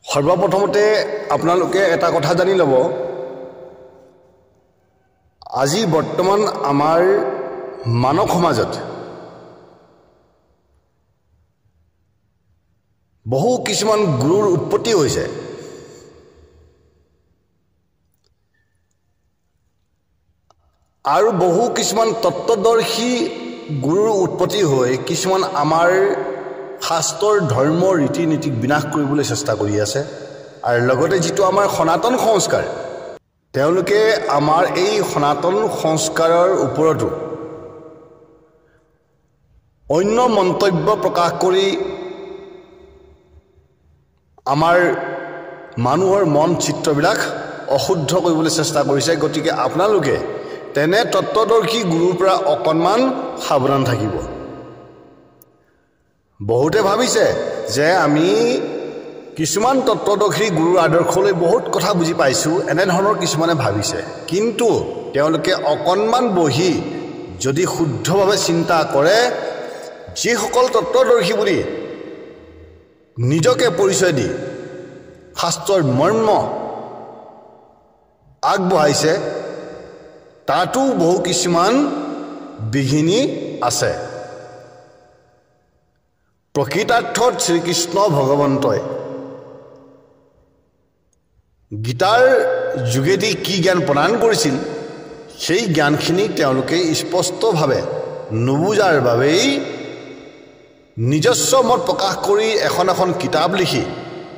সৰ্বপ্ৰথমতে আপোনালোকে এটা কথা জানি ল'ব আজি বৰ্তমান আমাৰ মানৱ সমাজত বহু কিছুমান গুৰুৰ উৎপত্তি হৈছে আৰু বহু কিছুমান তত্ত্বদৰ্শী গুৰুৰ উৎপত্তি হৈ কিছুমান আমাৰ শাস্ত্ৰৰ ধৰ্ম ৰীতি নীতিক বিনাশ কৰিবলৈ চেষ্টা কৰি আছে আৰু লগতে যিটো আমাৰ সনাতন সংস্কাৰ তেওঁলোকে আমাৰ এই সনাতন সংস্কাৰৰ ওপৰতো অন্য মন্তব্য প্ৰকাশ কৰি আমাৰ মানুহৰ মন চিত্ৰবিলাক অশুদ্ধ কৰিবলৈ চেষ্টা কৰিছে গতিকে আপোনালোকে তেনে তত্ত্বদৰ্শী গুৰুৰ পৰা অকণমান সাৱধান থাকিব বহুতে ভাবিছে যে আমি কিছুমান তত্ত্বদৰ্শী গুৰুৰ আদৰ্শলৈ বহুত কথা বুজি পাইছোঁ এনেধৰণৰ কিছুমানে ভাবিছে কিন্তু তেওঁলোকে অকণমান বহি যদি শুদ্ধভাৱে চিন্তা কৰে যিসকল তত্ত্বদৰ্শী বুলি নিজকে পৰিচয় দি শাস্ত্ৰৰ মৰ্ম আগবঢ়াইছে তাতো বহু কিছুমান বিঘিনি আছে প্ৰকৃতাৰ্থত শ্ৰীকৃষ্ণ ভগৱন্তই গীতাৰ যোগেদি কি জ্ঞান প্ৰদান কৰিছিল সেই জ্ঞানখিনি তেওঁলোকে স্পষ্টভাৱে নুবুজাৰ বাবেই নিজস্ব মত প্ৰকাশ কৰি এখন কিতাপ লিখি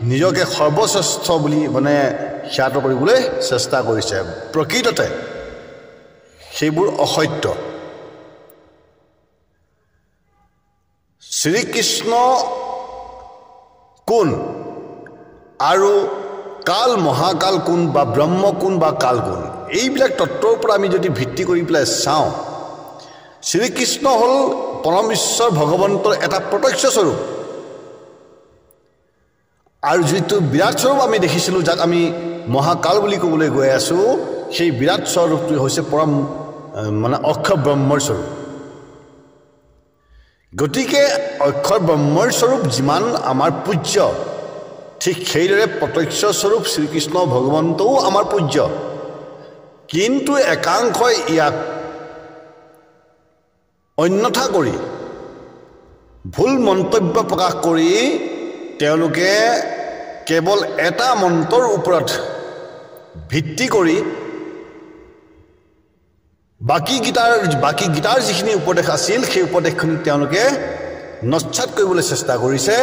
নিজকে সৰ্বশ্ৰেষ্ঠ বুলি খ্যাত কৰিবলৈ চেষ্টা কৰিছে প্ৰকৃততে সেইবোৰ অসত্য শ্ৰীকৃষ্ণ কোন আৰু কাল মহাকাল কোন বা ব্ৰহ্ম কোন বা কাল কোন এইবিলাক তত্ত্বৰ পৰা আমি যদি ভিত্তি কৰি পেলাই চাওঁ শ্ৰীকৃষ্ণ হ'ল পৰম ঈশ্বৰ ভগৱন্তৰ এটা প্ৰত্যক্ষ স্বৰূপ আৰু যিটো বিৰাট স্বৰূপ আমি দেখিছিলোঁ যাক আমি মহাকাল বুলি ক'বলৈ গৈ আছোঁ সেই বিৰাট স্বৰূপটো হৈছে পৰম অক্ষৰ ব্ৰহ্মৰ স্বৰূপ গতিকে অক্ষৰ ব্ৰহ্মৰ স্বৰূপ যিমান আমাৰ পূজ্য ঠিক সেইদৰে প্ৰত্যক্ষ স্বৰূপ শ্ৰীকৃষ্ণ ভগৱন্তও আমাৰ পূজ্য কিন্তু একাংশই ইয়াক অন্যথা কৰি ভুল মন্তব্য প্ৰকাশ কৰি তেওঁলোকে কেৱল এটা মন্ত্ৰৰ ওপৰত ভিত্তি কৰি বাকী গীতাৰ যিখিনি উপদেশ আছিল সেই উপদেশখিনি তেওঁলোকে নস্যাৎ কৰিবলৈ চেষ্টা কৰিছে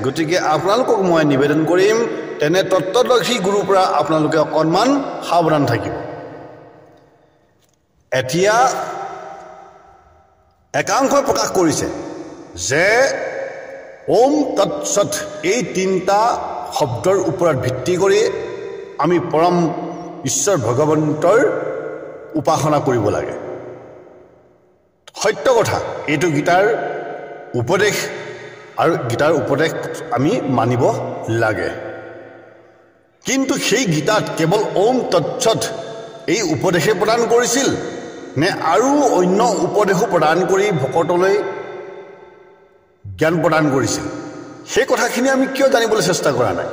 গতিকে আপোনালোকক মই নিবেদন কৰিম তেনে তত্ত্বদৰ্শী গুৰুৰ পৰা আপোনালোকে অকণমান সাৱধান থাকিব এতিয়া একাংশই প্ৰকাশ কৰিছে যে ওম তৎসৎ এই তিনিটা শব্দৰ ওপৰত ভিত্তি কৰি আমি পৰম ঈশ্বৰ ভগৱন্তৰ উপাসনা কৰিব লাগে সত্য কথা এইটো গীতাৰ উপদেশ আৰু গীতাৰ উপদেশ আমি মানিব লাগে কিন্তু সেই গীতাত কেৱল ওম তৎসৎ এই উপদেশে প্ৰদান কৰিছিল নে আৰু অন্য উপদেশো প্ৰদান কৰি ভকতলৈ জ্ঞান প্ৰদান কৰিছিল সেই কথাখিনি আমি কিয় জানিবলৈ চেষ্টা কৰা নাই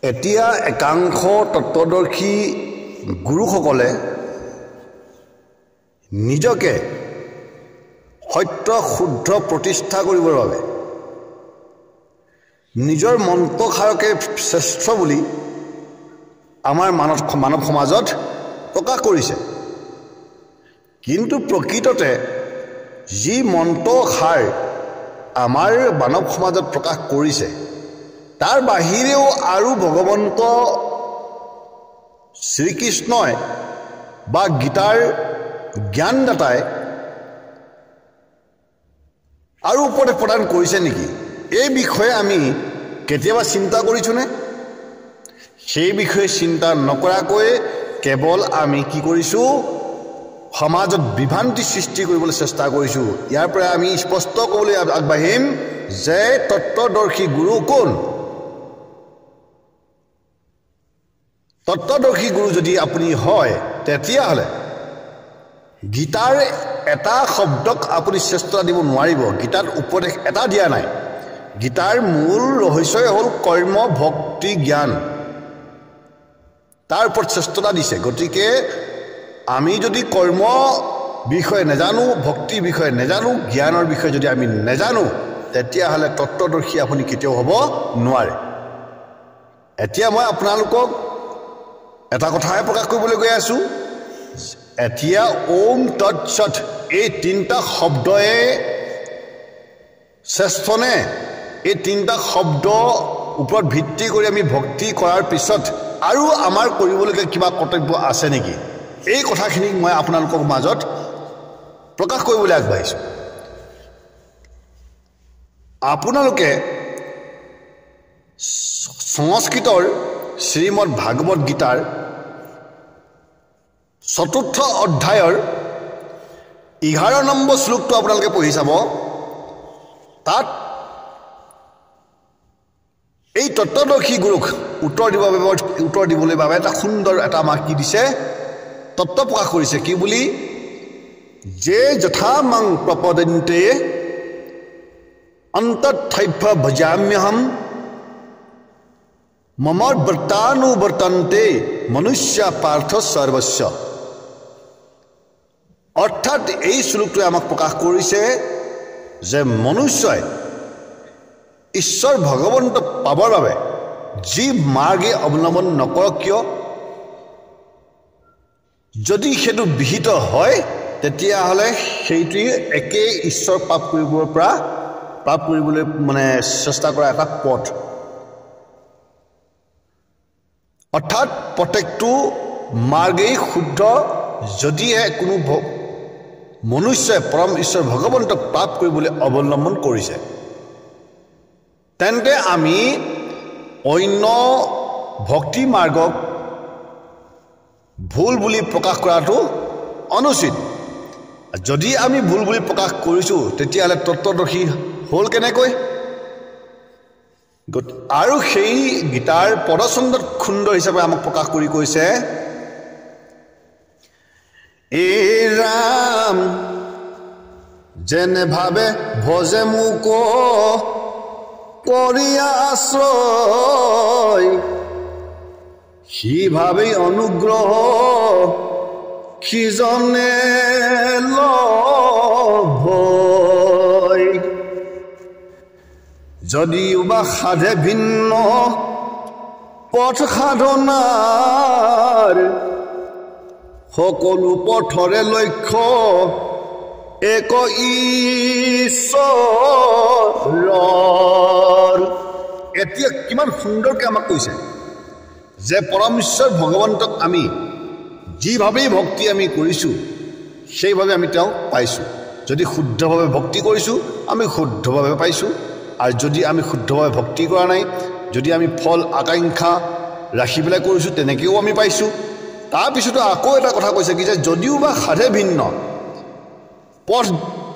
এতিয়া একাংশ তত্ত্বদৰ্শী গুৰুসকলে নিজকে সত্য শুদ্ধ প্ৰতিষ্ঠা কৰিবৰ বাবে নিজৰ মন্ত্ৰষাৰকে শ্ৰেষ্ঠ বুলি আমাৰ মানৱ সমাজত প্ৰকাশ কৰিছে কিন্তু প্ৰকৃততে যি মন্ত্ৰষাৰ আমাৰ মানৱ সমাজত প্ৰকাশ কৰিছে তাৰ বাহিৰেও আৰু ভগৱন্ত শ্ৰীকৃষ্ণই বা গীতাৰ জ্ঞানদাতাই আৰু উপদেশ প্ৰদান কৰিছে নেকি এই বিষয়ে আমি কেতিয়াবা চিন্তা কৰিছোঁনে সেই বিষয়ে চিন্তা নকৰাকৈ কেৱল আমি কি কৰিছোঁ সমাজত বিভ্ৰান্তি সৃষ্টি কৰিবলৈ চেষ্টা কৰিছোঁ ইয়াৰ পৰা আমি স্পষ্ট ক'বলৈ আগবাঢ়িম যে তত্ত্বদৰ্শী গুৰু কোন তত্ত্বদৰ্শী গুৰু যদি আপুনি হয় তেতিয়াহ'লে গীতাৰ এটা শব্দক আপুনি শ্ৰেষ্ঠতা দিব নোৱাৰিব গীতাত উপদেশ এটা দিয়া নাই গীতাৰ মূল ৰহস্যই হ'ল কৰ্ম ভক্তি জ্ঞান তাৰ ওপৰত শ্ৰেষ্ঠতা দিছে গতিকে আমি যদি কৰ্ম বিষয়ে নেজানো ভক্তি বিষয়ে নেজানো জ্ঞানৰ বিষয়ে যদি আমি নেজানো তেতিয়াহ'লে তত্ত্বদৰ্শী আপুনি কেতিয়াও হ'ব নোৱাৰে এতিয়া মই আপোনালোকক এটা কথাই প্ৰকাশ কৰিবলৈ গৈ আছোঁ এতিয়া ওম তৎসৎ এই তিনিটা শব্দয়ে শ্ৰেষ্ঠনে এই তিনিটা শব্দ ওপৰত ভিত্তি কৰি আমি ভক্তি কৰাৰ পিছত আৰু আমাৰ কৰিবলগীয়া কিবা কৰ্তব্য আছে নেকি এই কথাখিনি মই আপোনালোকৰ মাজত প্ৰকাশ কৰিবলৈ আগবাঢ়িছোঁ আপোনালোকে সংস্কৃতৰ শ্ৰীমদ ভাগৱত গীতাৰ ৪ৰ্থ অধ্যায়ৰ 11 নম্বৰ শ্লোকটো আপোনালোকে পঢ়ি চাব তাত এই তত্ত্বদৰ্শী গুৰুক উত্তৰ দিবলৈ বাবে এটা সুন্দৰ এটা আমাক কি দিছে তত্ত্ব প্ৰকাশ কৰিছে কি বুলি যে যথা মাং প্ৰপদন্তে অন্তঃথৈভ্য ভজাম্যহম মম বৰ্তানুবৰ্তন্তে মনুষ্য পাৰ্থ সৰ্বস্ব অৰ্থাৎ এই শ্লোকটোৱে আমাক প্ৰকাশ কৰিছে যে মনুষ্যই ঈশ্বৰ ভগৱন্ত পাবৰ বাবে যি মাৰ্গে অৱলম্বন নকৰক কিয় যদি সেইটো বিহিত হয় তেতিয়াহ'লে সেইটোৱে একেই ঈশ্বৰ পাপ কৰিবলৈ মানে চেষ্টা কৰা এটা পথ অৰ্থাৎ প্ৰত্যেকটো মাৰ্গেই শুদ্ধ যদিহে কোনো মনুষ্যই পৰম ঈশ্বৰ ভগৱন্তক পাপ কৰিবলৈ অৱলম্বন কৰিছে তেন্তে আমি অন্য ভক্তি মাৰ্গক ভুল বুলি প্ৰকাশ কৰাটো অনুচিত যদি আমি ভুল বুলি প্ৰকাশ কৰিছোঁ তেতিয়াহ'লে তত্ত্বদৰ্শী হ'ল কেনেকৈ আৰু সেই গীতাৰ পদছন্দত খুণ্ড হিচাপে আমাক প্ৰকাশ কৰি কৈছে এ ৰাম যেনে ভাবে ভজে মোক কৰিয়া আশ্ৰয় সি ভাবে অনুগ্ৰহ সিজনে লভ যদিও বা সাধে ভিন্ন পথ সাধনাৰ সকলো পথৰে লক্ষ্য এক ঈশ্বৰৰ এতিয়া কিমান সুন্দৰকৈ আমাক কৈছে যে পৰম ঈশ্বৰ ভগৱন্তক আমি যিভাৱেই ভক্তি আমি কৰিছোঁ সেইভাৱে আমি তেওঁক পাইছোঁ যদি শুদ্ধভাৱে ভক্তি কৰিছোঁ আমি শুদ্ধভাৱে পাইছোঁ আৰু যদি আমি শুদ্ধভাৱে ভক্তি কৰা নাই যদি আমি ফল আকাংক্ষা ৰাখি পেলাই কৰিছোঁ তেনেকৈও আমি পাইছোঁ তাৰপিছতো আকৌ এটা কথা কৈছে কি যে যদিও বা সাধে ভিন্ন পথ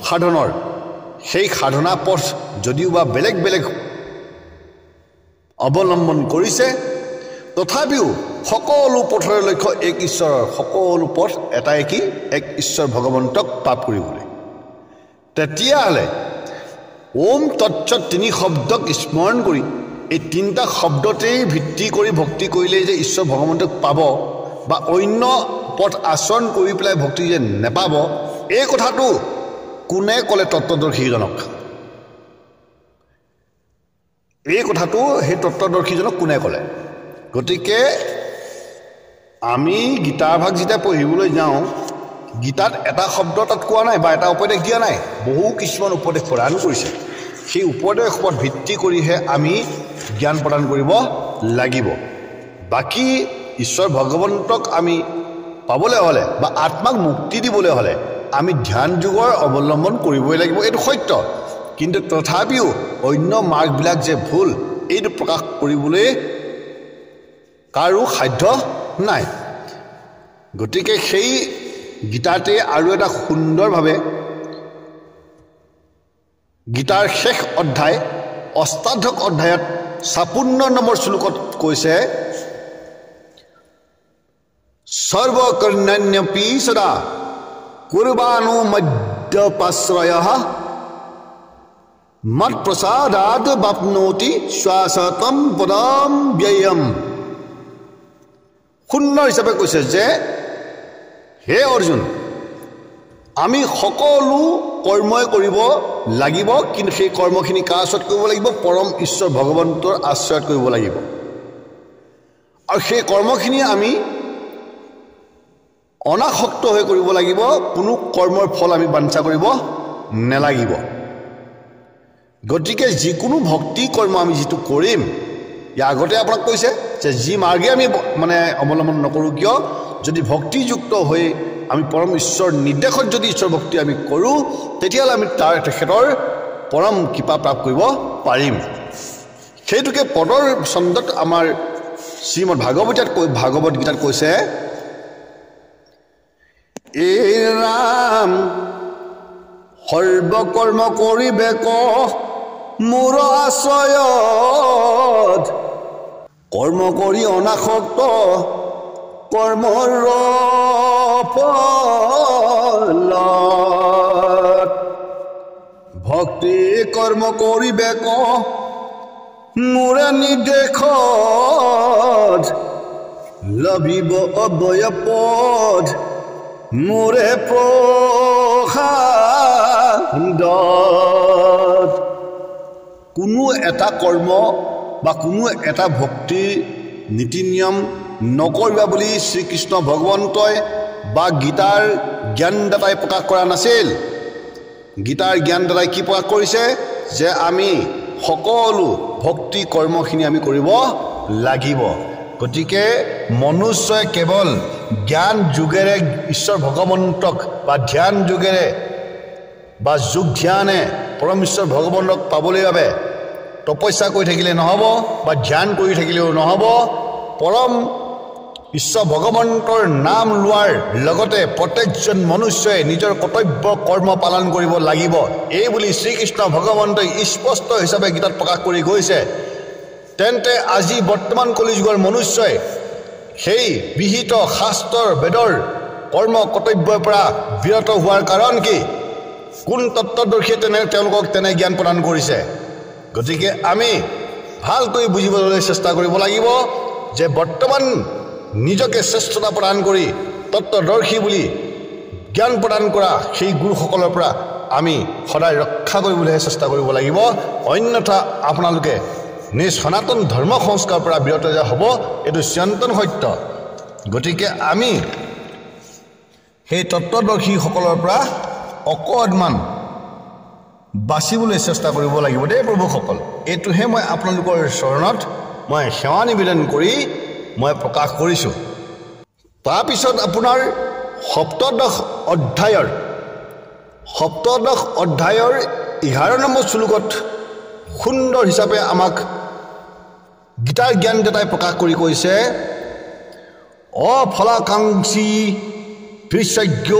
সাধনৰ সেই সাধনা পথ যদিও বা বেলেগ বেলেগ অৱলম্বন কৰিছে তথাপিও সকলো পথৰে লক্ষ্য এক ঈশ্বৰৰ সকলো পথ এটাই কি এক ঈশ্বৰ ভগৱন্তক পাপ কৰিবলৈ তেতিয়াহ'লে ওম তৎসৎ তিনি শব্দক স্মৰণ কৰি এই তিনিটা শব্দতেই ভিত্তি কৰি ভক্তি কৰিলেই যে ঈশ্বৰ ভগৱন্তক পাব বা অন্য পথ আচৰণ কৰি পেলাই ভক্তি যে নেপাব এই কথাটো কোনে ক'লে তত্ত্বদৰ্শীজনক এই কথাটো সেই তত্ত্বদৰ্শীজনক কোনে ক'লে গতিকে আমি গীতাৰ ভাগ যেতিয়া পঢ়িবলৈ যাওঁ গীতাত এটা শব্দ তাত কোৱা নাই বা এটা উপদেশ দিয়া নাই বহু কিছুমান উপদেশ প্ৰদান কৰিছে সেই উপদেশৰ ওপৰত ভিত্তি কৰিহে আমি জ্ঞান প্ৰদান কৰিব লাগিব বাকী ঈশ্বৰ ভগৱন্তক আমি পাবলৈ হ'লে বা আত্মাক মুক্তি দিবলৈ হ'লে আমি ধ্যান যোগৰ অৱলম্বন কৰিবই লাগিব এইটো সত্য কিন্তু তথাপিও অন্য মাৰ্গবিলাক যে ভুল এইটো প্ৰকাশ কৰিবলৈ কাৰো সাধ্য নাই গতিকে সেই গীতাতে আৰু এটা সুন্দৰভাৱে গীতাৰ শেষ অধ্যায় অষ্টাদশ অধ্যায়ত 56 নম্বৰ শ্লোকত কৈছে সৰ্বকৰ্ণন্যপি সদা কুৰবানো মধ্যপাশ্ৰয়ঃ মত প্ৰসাদাদ বাপনোতি শ্বাসতম পদম ব্যয়ম। সুন্দৰ হিচাপে কৈছে যে হে অৰ্জুন, আমি সকলো কৰ্মই কৰিব লাগিব, কিন্তু সেই কৰ্মখিনি কাৰ আশ্ৰয়ত কৰিব লাগিব? পৰম ঈশ্বৰ ভগৱন্তৰ আশ্ৰয়ত কৰিব লাগিব। আৰু সেই কৰ্মখিনি আমি অনাসক্ত হৈ কৰিব লাগিব, কোনো কৰ্মৰ ফল আমি বাঞ্ছা কৰিব নালাগিব। গতিকে যিকোনো ভক্তি কৰ্ম আমি যিটো কৰিম, ইয়াৰ আগতে আপোনাক কৈছে যে যি মাৰ্গে আমি অৱলম্বন নকৰোঁ কিয়, যদি ভক্তিযুক্ত হৈ আমি পৰম ঈশ্বৰ নিৰ্দেশত যদি ঈশ্বৰ ভক্তি আমি কৰোঁ, তেতিয়াহ'লে আমি তেখেতৰ পৰম কৃপা প্ৰাপ্ত কৰিব পাৰিম। সেইটোকে পদৰ ছন্দত আমাৰ শ্ৰীমদ ভাগৱত গীতাত কৈছে, এ ৰাম সৰ্বকৰ্ম কৰিবে ক মোৰ আশ্ৰয়ত, কৰ্ম কৰি অনাসক্ত কৰ্মৰ ফলত, ভক্তি কৰ্ম কৰিবে ক মোৰে নিৰ্দেশত, লভিব অভয় পদ মোৰে প্ৰসাদত। কোনো এটা কৰ্ম বা কোনো এটা ভক্তিৰ নীতি নিয়ম নকৰিবা বুলি শ্ৰীকৃষ্ণ ভগৱন্তই বা গীতাৰ জ্ঞানদাতাই প্ৰকাশ কৰা নাছিল। গীতাৰ জ্ঞানদাতাই কি প্ৰকাশ কৰিছে? যে আমি সকলো ভক্তি কৰ্মখিনি আমি কৰিব লাগিব। গতিকে মনুষ্যই কেৱল জ্ঞান যোগেৰে ঈশ্বৰ ভগৱন্তক বা ধ্যান যোগেৰে বা যোগ ধ্যানে পৰম ঈশ্বৰ ভগৱন্তক পাবলৈ বাবে তপস্যা কৰি থাকিলে নহ'ব বা ধ্যান কৰি থাকিলেও নহ'ব। পৰম ঈশ্বৰ ভগৱন্তৰ নাম লোৱাৰ লগতে প্ৰত্যেকজন মনুষ্যই নিজৰ কৰ্তব্য কৰ্ম পালন কৰিব লাগিব, এই বুলি শ্ৰীকৃষ্ণ ভগৱন্তই স্পষ্ট হিচাপে গীতাত প্ৰকাশ কৰি গৈছে। তেন্তে আজি বৰ্তমান কলিযুগৰ মনুষ্যই সেই বিহিত শাস্ত্ৰৰ বেদৰ কৰ্ম কৰ্তব্যৰ পৰা বিৰত হোৱাৰ কাৰণ কি? কোন তত্ত্বদৰ্শীয়ে তেওঁলোকক তেনে জ্ঞান প্ৰদান কৰিছে? গতিকে আমি ভালকৈ বুজিবলৈ চেষ্টা কৰিব লাগিব যে বৰ্তমান নিজকে শ্ৰেষ্ঠতা প্ৰদান কৰি তত্ত্বদৰ্শী বুলি জ্ঞান প্ৰদান কৰা সেই গুৰুসকলৰ পৰা আমি সদায় ৰক্ষা কৰিবলৈহে চেষ্টা কৰিব লাগিব। অন্যথা আপোনালোকে নিজ সনাতন ধৰ্ম সংস্কাৰৰ পৰা বিৰত যোৱা হ'ব, এইটো চিৰন্তন সত্য। গতিকে আমি সেই তত্ত্বদৰ্শীসকলৰ পৰা অকণমান বাচিবলৈ চেষ্টা কৰিব লাগিব দেই প্ৰভুসকল। এইটোহে মই আপোনালোকৰ চৰণত মই সেৱা নিবেদন কৰি মই প্ৰকাশ কৰিছোঁ। তাৰপিছত আপোনাৰ সপ্তদশ অধ্যায়ৰ 11 নম্বৰ শ্লোকত সুন্দৰ হিচাপে আমাক গীতাৰ জ্ঞানদাতাই প্ৰকাশ কৰি কৈছে, অফলাকাংক্ষী ভৃষজ্ঞ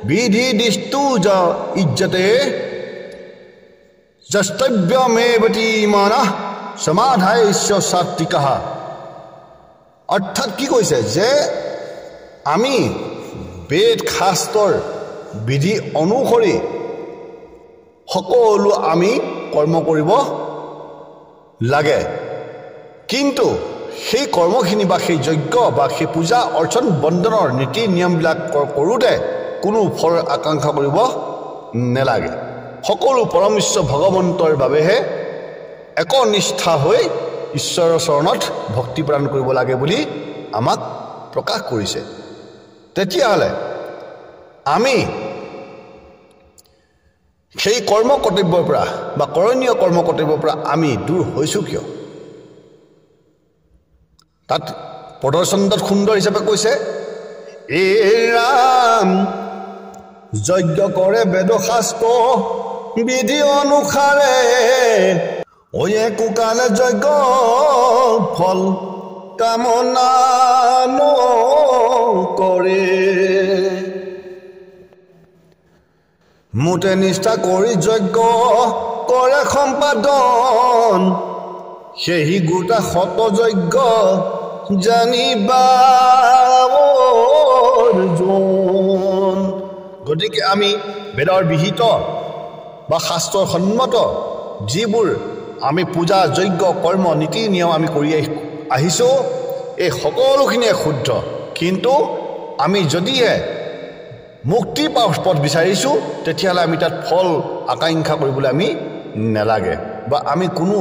বিধি দিষ্টু য ইজ্জতে যস্তব্যমেবতি মানঃ সমাধায়স্য সাত্বিকঃ। অৰ্থাৎ কি কৈছে? যে আমি বেদ শাস্ত্ৰৰ বিধি অনুসৰি সকলো আমি কৰ্ম কৰিব লাগে, কিন্তু সেই কৰ্মখিনি বা সেই যজ্ঞ বা সেই পূজা অৰ্চন বন্দনৰ নীতি নিয়মবিলাক কৰোঁতে কোনো ফল আকাংক্ষা কৰিব নালাগে। সকলো পৰম ঈশ্বৰ ভগৱন্তৰ বাবেহে একনিষ্ঠা হৈ ঈশ্বৰৰ চৰণত ভক্তি প্ৰদান কৰিব লাগে বুলি আমাক প্ৰকাশ কৰিছে। তেতিয়াহ'লে আমি সেই কৰ্ম কৰ্তব্যৰ পৰা বা কৰণীয় কৰ্ম কৰ্তব্যৰ পৰা আমি দূৰ হৈছোঁ কিয়? তাত প্ৰদৰ্শনত সুন্দৰ হিচাপে কৈছে, এ ৰাম যজ্ঞ কৰে বেদশাস্ত্ৰ বিধি অনুসাৰে, একোকালে যজ্ঞ ফল কামনা নকৰে, মোতে নিষ্ঠা কৰি যজ্ঞ কৰে সম্পাদন, সেই গোটা শত যজ্ঞ জানিবা অৰ্জুন। গতিকে আমি বেদৰ বিহিত বা শাস্ত্ৰৰ সন্মত যিবোৰ আমি পূজা যজ্ঞ কৰ্ম নীতি নিয়ম আমি কৰি আহিছোঁ এই সকলোখিনিয়ে শুদ্ধ কিন্তু আমি যদিহে মুক্তি পথ বিচাৰিছোঁ তেতিয়াহ'লে আমি তাত ফল আকাংক্ষা কৰিবলৈ আমি নেলাগে বা আমি কোনো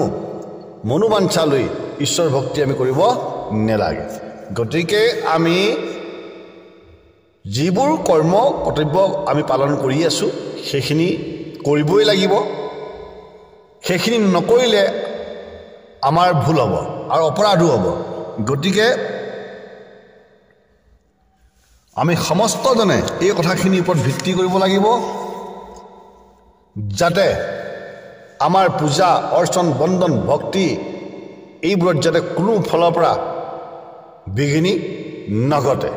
মনোবাঞ্ছা লৈ ঈশ্বৰ ভক্তি আমি কৰিব নেলাগে গতিকে আমি যিবোৰ কৰ্ম কৰ্তব্য আমি পালন কৰি আছোঁ সেইখিনি কৰিবই লাগিব সেইখিনি নকৰিলে আমাৰ ভুল হ'ব আৰু অপৰাধো হ'ব গতিকে আমি সমস্তজনে এই কথাখিনিৰ ওপৰত ভিত্তি কৰিব লাগিব যাতে আমাৰ পূজা অৰ্চন বন্দন ভক্তি এইবোৰত যাতে কোনো ফলৰ পৰা বিঘিনি নঘটে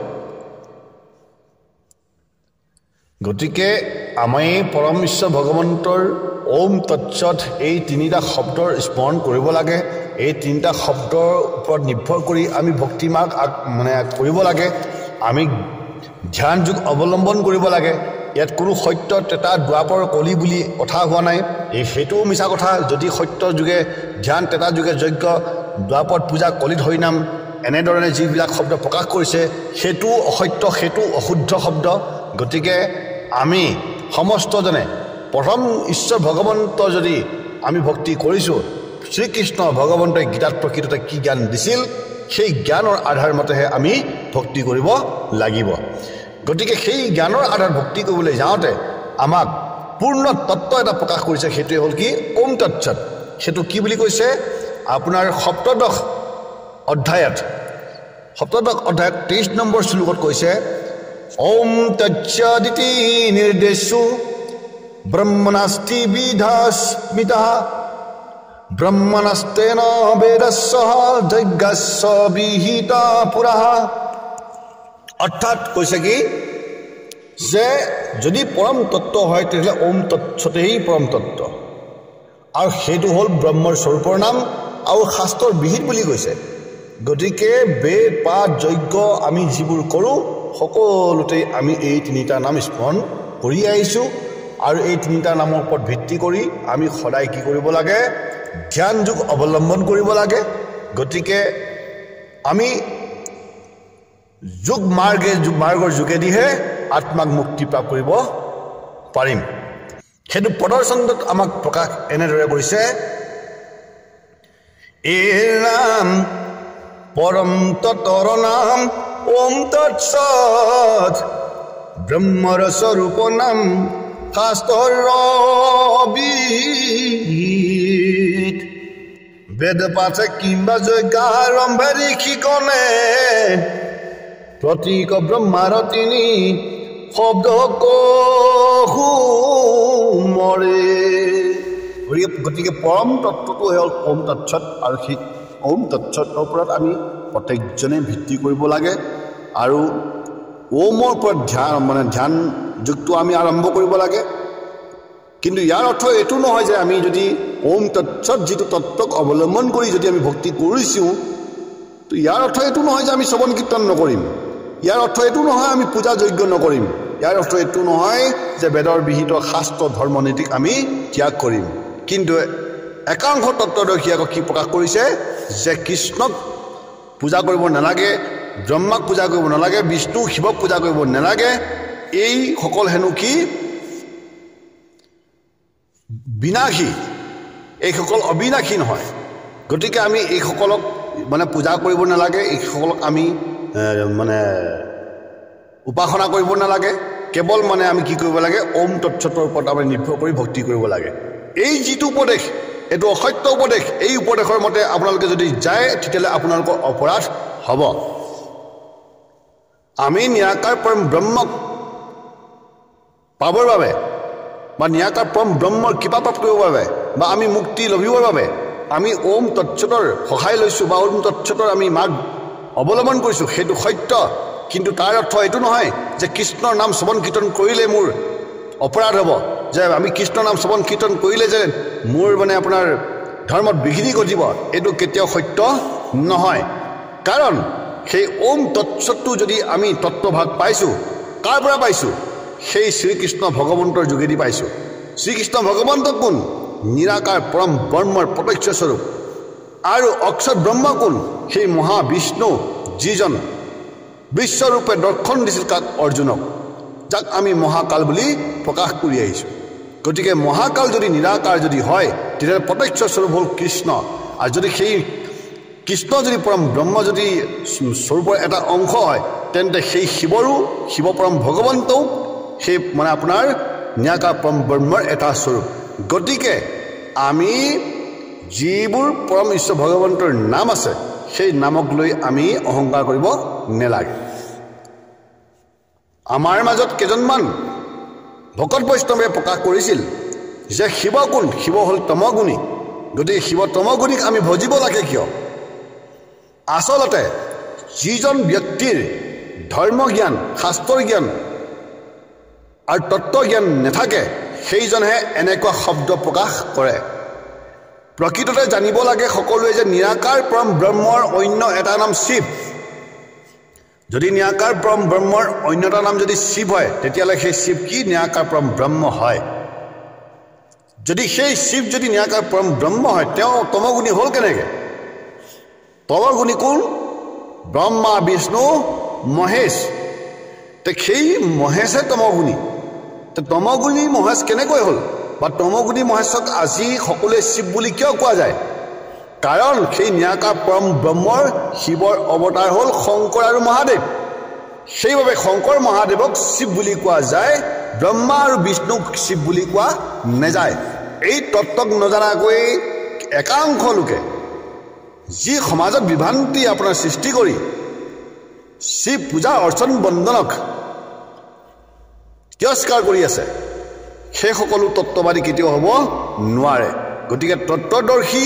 গতিকে আমি পৰম ঈশ্বৰ ভগৱন্তৰ ওম তৎসৎ এই তিনিটা শব্দৰ স্মৰণ কৰিব লাগে এই তিনিটা শব্দৰ ওপৰত নিৰ্ভৰ কৰি আমি ভক্তি মাৰ্গ মানে কৰিব লাগে আমি ধ্যান যোগ অৱলম্বন কৰিব লাগে ইয়াত কোনো সত্য তেতা দ্বাপৰ কলি বুলি কথা হোৱা নাই এই সেইটোও মিছা কথা যদি সত্য যুগে ধ্যান তেতা যুগে যজ্ঞ দ্বাপৰ পূজা কলিত হৰিনাম এনেধৰণে যিবিলাক শব্দ প্ৰকাশ কৰিছে সেইটো অসত্য সেইটো অশুদ্ধ শব্দ গতিকে আমি সমস্তজনে প্ৰথম ঈশ্বৰ ভগৱন্ত যদি আমি ভক্তি কৰিছোঁ শ্ৰীকৃষ্ণ ভগৱন্তই গীতাত প্ৰকৃততে কি জ্ঞান দিছিল সেই জ্ঞানৰ আধাৰ মতেহে আমি ভক্তি কৰিব লাগিব গতিকে সেই জ্ঞানৰ আধাৰ ভক্তি কৰিবলৈ যাওঁতে আমাক পূৰ্ণ তত্ত্ব এটা প্ৰকাশ কৰিছে সেইটোৱে হ'ল কি ওম তৎসৎ সেইটো কি বুলি কৈছে আপোনাৰ সপ্তদশ অধ্যায়ত 23 নম্বৰ শ্লোকত কৈছে ওম তৎসদিতি নিৰ্দেশো ব্ৰহ্মণাস্তি বিধাস্মিতা ব্ৰহ্মণস্তেন বেদস্য যজ্ঞস্য বিহিতা পুৰাঃ অৰ্থাৎ কৈছে কি যে যদি পৰম তত্ত্ব হয় তেতিয়াহ'লে ওম তৎসতেই পৰম তত্ত্ব আৰু সেইটো হ'ল ব্ৰহ্মৰ স্বৰূপৰ নাম আৰু শাস্ত্ৰৰ বিহিত বুলি কৈছে গতিকে বেদ পাঠ যজ্ঞ আমি যিবোৰ কৰোঁ সকলোতে আমি এই তিনিটা নাম স্মৰণ কৰি আহিছোঁ আৰু এই তিনিটা নামৰ ওপৰত ভিত্তি কৰি আমি সদায় কি কৰিব লাগে ধ্যান যোগ অৱলম্বন কৰিব লাগে গতিকে আমি যোগ মাৰ্গৰ যোগেদিহে আত্মাক মুক্তি প্ৰাপ্ত কৰিব পাৰিম সেইটো প্ৰদৰ্শনত আমাক প্ৰকাশ এনেদৰে কৰিছে এই নাম পৰম তত্ত্বৰ নাম ওম তৎসৎ ব্ৰহ্মৰ স্বৰূপ নাম শাস্ত্ৰৰ বিহিত বেদ পাঠে কিংবা যজ্ঞাৰম্ভে ঋষিকণে প্ৰতীক ব্ৰহ্মাৰ তিনি শব্দ মৰে গতিকে পৰম তত্ত্বটো হ'ল ওম তৎসৎ আৰু সেই ওম তৎসৎৰ ওপৰত আমি প্ৰত্যেকজনে ভিত্তি কৰিব লাগে আৰু ওমৰ ওপৰত ধ্যান যুগটো আমি আৰম্ভ কৰিব লাগে কিন্তু ইয়াৰ অৰ্থ এইটো নহয় যে আমি যদি ওম তৎসৎ যিটো তত্ত্বক অৱলম্বন কৰি যদি আমি ভক্তি কৰিছোঁ তো ইয়াৰ অৰ্থ এইটো নহয় যে আমি শ্ৰৱণ কীৰ্তন নকৰিম ইয়াৰ অৰ্থ এইটো নহয় আমি পূজা যজ্ঞ নকৰিম ইয়াৰ অৰ্থ এইটো নহয় যে বেদৰ বিহিত শাস্ত্ৰ ধৰ্ম নীতিক আমি ত্যাগ কৰিম কিন্তু একাংশ তত্ত্বদৰ্শী আকৌ কি প্ৰকাশ কৰিছে যে কৃষ্ণক পূজা কৰিব নালাগে ব্ৰহ্মাক পূজা কৰিব নালাগে বিষ্ণু শিৱক পূজা কৰিব নালাগে এইসকল হেনো কি বিনাশী এইসকল অবিনাশী নহয় গতিকে আমি এইসকলক মানে পূজা কৰিব নালাগে এইসকলক আমি মানে উপাসনা কৰিব নালাগে কেৱল মানে আমি কি কৰিব লাগে ওম তৎসতৰ ওপৰত আমি নিৰ্ভৰ কৰি ভক্তি কৰিব লাগে এই যিটো উপদেশ এইটো অসত্য উপদেশ এই উপদেশৰ মতে আপোনালোকে যদি যায় তেতিয়াহ'লে আপোনালোকৰ অপৰাধ হ'ব আমি নিৰাকাৰ পৰম ব্ৰহ্মক পাবৰ বাবে বা নিৰাকাৰ পৰম ব্ৰহ্মৰ কৃপা প্ৰাপ্ত কৰিবৰ বাবে বা আমি মুক্তি লভিবৰ বাবে আমি ওম তৎসতৰ সহায় লৈছোঁ বা ওম তৎসতৰ আমি মাৰ্গ অৱলম্বন কৰিছোঁ সেইটো সত্য কিন্তু তাৰ অৰ্থ এইটো নহয় যে কৃষ্ণৰ নাম শ্ৰৱণ কীৰ্তন কৰিলে মোৰ অপৰাধ হ'ব যে আমি কৃষ্ণৰ নাম শ্ৰৱণ কীৰ্তন কৰিলে যে মোৰ মানে আপোনাৰ ধৰ্মত বিঘিনি ঘটিব এইটো কেতিয়াও সত্য নহয় কাৰণ সেই ওম তৎসতটো যদি আমি তত্ত্বভাগ পাইছোঁ কাৰ পৰা পাইছোঁ সেই শ্ৰীকৃষ্ণ ভগৱন্তৰ যোগেদি পাইছোঁ শ্ৰীকৃষ্ণ ভগৱন্ত কোন নিৰাকাৰ পৰম ব্ৰহ্মৰ প্ৰত্যক্ষ স্বৰূপ আৰু অক্ষৰ ব্ৰহ্ম কোন সেই মহাবিষ্ণু যিজন বিশ্বৰূপে দৰ্শন দিছিল কাক অৰ্জুনক যাক আমি মহাকাল বুলি প্ৰকাশ কৰি আহিছোঁ গতিকে মহাকাল যদি নিৰাকাৰ যদি হয় তেতিয়া প্ৰত্যক্ষ স্বৰূপ হ'ল কৃষ্ণ আৰু যদি সেই কৃষ্ণ যদি পৰম ব্ৰহ্ম যদি স্বৰূপৰ এটা অংশ হয় তেন্তে সেই শিৱৰো শিৱ পৰম ভগৱন্তও সেই মানে আপোনাৰ নিৰাকাৰ পৰম ব্ৰহ্মৰ এটা স্বৰূপ গতিকে আমি যিবোৰ পৰম ঈশ্বৰ ভগৱন্তৰ নাম আছে সেই নামক লৈ আমি অহংকাৰ কৰিব নেলাগে আমাৰ মাজত কেইজনমান ভকত বৈষ্ণৱে প্ৰকাশ কৰিছিল যে শিৱ কোন শিৱ হ'ল তমগুণী গতিকে শিৱ তমগুণীক আমি ভজিব লাগে কিয় আচলতে যিজন ব্যক্তিৰ ধৰ্ম জ্ঞান শাস্ত্ৰৰ জ্ঞান আৰু তত্ত্ব জ্ঞান নাথাকে সেইজনহে এনেকুৱা শব্দ প্ৰকাশ কৰে প্ৰকৃততে জানিব লাগে সকলোৱে যে নিৰাকাৰ পৰম ব্ৰহ্মৰ অন্য এটা নাম শিৱ যদি নিৰাকাৰ পৰম ব্ৰহ্মৰ অন্য এটা নাম যদি শিৱ হয় তেতিয়াহ'লে সেই শিৱ কি নিৰাকাৰ পৰম ব্ৰহ্ম হয় যদি সেই শিৱ যদি নিৰাকাৰ পৰম ব্ৰহ্ম হয় তেওঁ তমগুণী হ'ল কেনেকৈ তমগুণী কোন ব্ৰহ্মা বিষ্ণু মহেশ তে সেই মহেশে তমগুণী তমগুণী মহেশ কেনেকৈ হ'ল বা তমগুণী মহেশক আজি সকলোৱে শিৱ বুলি কিয় কোৱা যায় কাৰণ সেই নিৰাকাৰ পৰম ব্ৰহ্মৰ শিৱৰ অৱতাৰ হ'ল শংকৰ আৰু মহাদেৱ সেইবাবে শংকৰ মহাদেৱক শিৱ বুলি কোৱা যায় ব্ৰহ্মা আৰু বিষ্ণুক শিৱ বুলি কোৱা নাযায় এই তত্ত্বক নজনাকৈ একাংশ লোকে যি সমাজত বিভ্ৰান্তি আপোনাৰ সৃষ্টি কৰি শিৱ পূজা অৰ্চন বন্দনক তিৰস্কাৰ কৰি আছে সেই সকলো তত্ত্ববাদী কেতিয়াও হ'ব নোৱাৰে গতিকে তত্ত্বদৰ্শী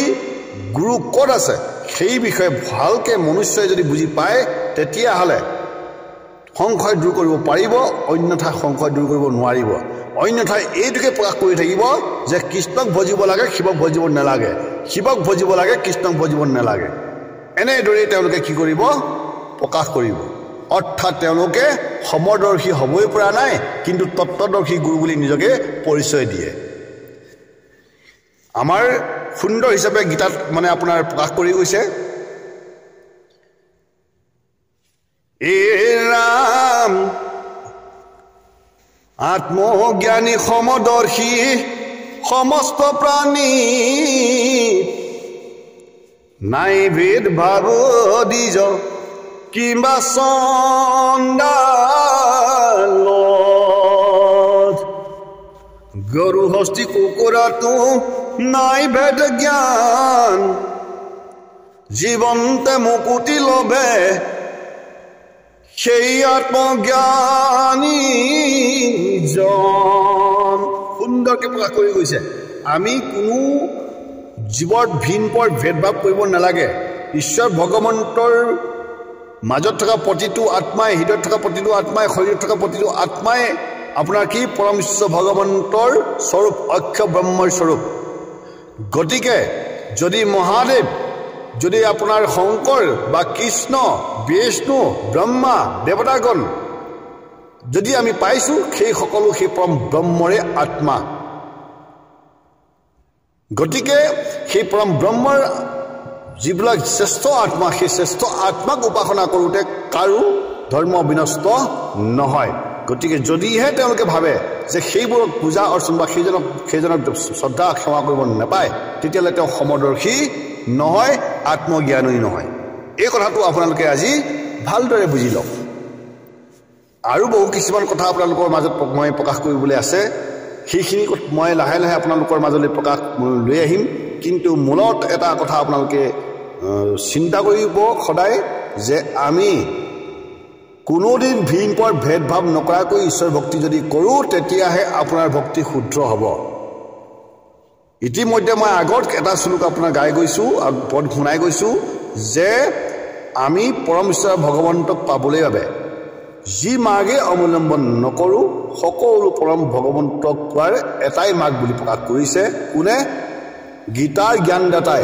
গুৰু ক'ত আছে সেই বিষয়ে ভালকৈ মনুষ্যই যদি বুজি পায় তেতিয়াহ'লে সংশয় দূৰ কৰিব পাৰিব অন্যথা সংশয় দূৰ কৰিব নোৱাৰিব অন্যথা এইটোকে প্ৰকাশ কৰি থাকিব যে কৃষ্ণক ভজিব লাগে শিৱক ভজিব নালাগে শিৱক ভজিব লাগে কৃষ্ণক ভজিব নালাগে এনেদৰেই তেওঁলোকে কি কৰিব প্ৰকাশ কৰিব অৰ্থাৎ তেওঁলোকে সমদৰ্শী হ'বই পৰা নাই কিন্তু তত্ত্বদৰ্শী গুৰু বুলি নিজকে পৰিচয় দিয়ে আমাৰ সুন্দৰ হিচাপে গীতাত মানে আপোনাৰ প্ৰকাশ কৰি গৈছে এ ৰাম আত্মজ্ঞানী সমদৰ্শী সমস্ত প্ৰাণী নাই ভেদ ভাৱ দিজ কিম্বা চণ্ডালত গৰু হস্তি কুকুৰাটো নাই ভেদ জ্ঞান জীৱন্তে মুকুতি লভে সেই আত্মজ্ঞানী জন সুন্দৰকৈ প্ৰকাশ কৰি গৈছে আমি কোনো জীৱৰ ভিন পৰ ভেদভাৱ কৰিব নালাগে ঈশ্বৰ ভগৱন্তৰ মাজত থকা প্ৰতিটো আত্মাই হৃদয়ত থকা প্ৰতিটো আত্মাই শৰীৰত থকা প্ৰতিটো আত্মাই আপোনাৰ কি পৰম ঈশ্বৰ ভগৱন্তৰ স্বৰূপ অক্ষৰ ব্ৰহ্মৰ স্বৰূপ গতিকে যদি মহাদেৱ যদি আপোনাৰ শংকৰ বা কৃষ্ণ বিষ্ণু ব্ৰহ্মা দেৱতাগণ যদি আমি পাইছোঁ সেই সকলো সেই পৰম ব্ৰহ্মৰে আত্মা গতিকে সেই পৰম ব্ৰহ্মৰ যিবিলাক শ্ৰেষ্ঠ আত্মা সেই শ্ৰেষ্ঠ আত্মাক উপাসনা কৰোঁতে কাৰো ধৰ্ম বিনষ্ট নহয় গতিকে যদিহে তেওঁলোকে ভাবে যে সেইবোৰক পূজা অৰ্চন বা সেইজনক শ্ৰদ্ধা সেৱা কৰিব নাপায় তেতিয়াহ'লে তেওঁ সমদৰ্শী নহয় আত্মজ্ঞানী নহয় এই কথাটো আপোনালোকে আজি ভালদৰে বুজি লওক আৰু বহু কিছুমান কথা আপোনালোকৰ মাজত মই প্ৰকাশ কৰিবলৈ আছে সেইখিনি মই লাহে লাহে আপোনালোকৰ মাজলৈ প্ৰকাশ লৈ আহিম কিন্তু মূলত এটা কথা আপোনালোকে চিন্তা কৰিব সদায় যে আমি কোনোদিন ভিন পৰ ভেদভাৱ নকৰাকৈ ঈশ্বৰ ভক্তি যদি কৰোঁ তেতিয়াহে আপোনাৰ ভক্তি শুদ্ধ হ'ব ইতিমধ্যে মই আগত এটা শ্লোক আপোনাৰ গাই গৈছোঁ আৰু পদ শুনাই গৈছোঁ যে আমি পৰম ঈশ্বৰ ভগৱন্তক পাবলৈ বাবে যি মাৰ্গে অৱলম্বন নকৰোঁ সকলো পৰম ভগৱন্তক পোৱাৰ এটাই মাৰ্গ বুলি প্ৰকাশ কৰিছে কোনে গীতাৰ জ্ঞানদাতাই